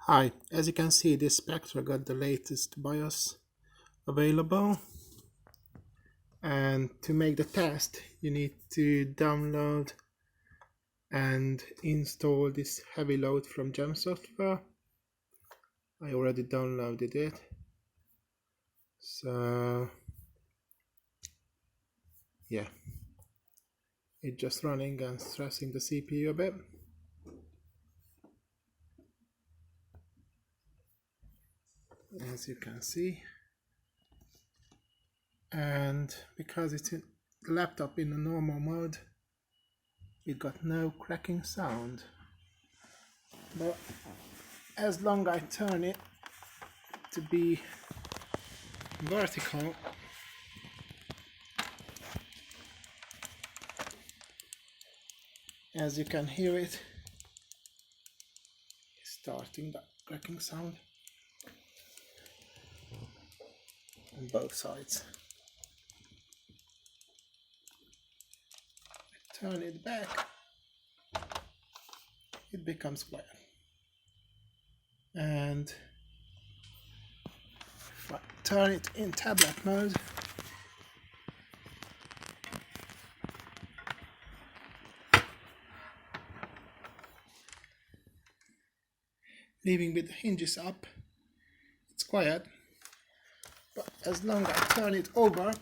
Hi, as you can see, this Spectre got the latest BIOS available, and to make the test you need to download and install this heavy load from Gem software. I already downloaded it, so yeah, it's just running and stressing the CPU a bit. As you can see, and because it's in the laptop in a normal mode, it got no cracking sound, but as long as I turn it to be vertical, as you can hear it, starting that cracking sound on both sides. Turn it back, it becomes quiet. And if I turn it in tablet mode, leaving with the hinges up, it's quiet, but as long as I turn it over,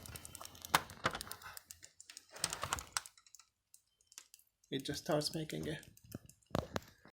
it just starts making a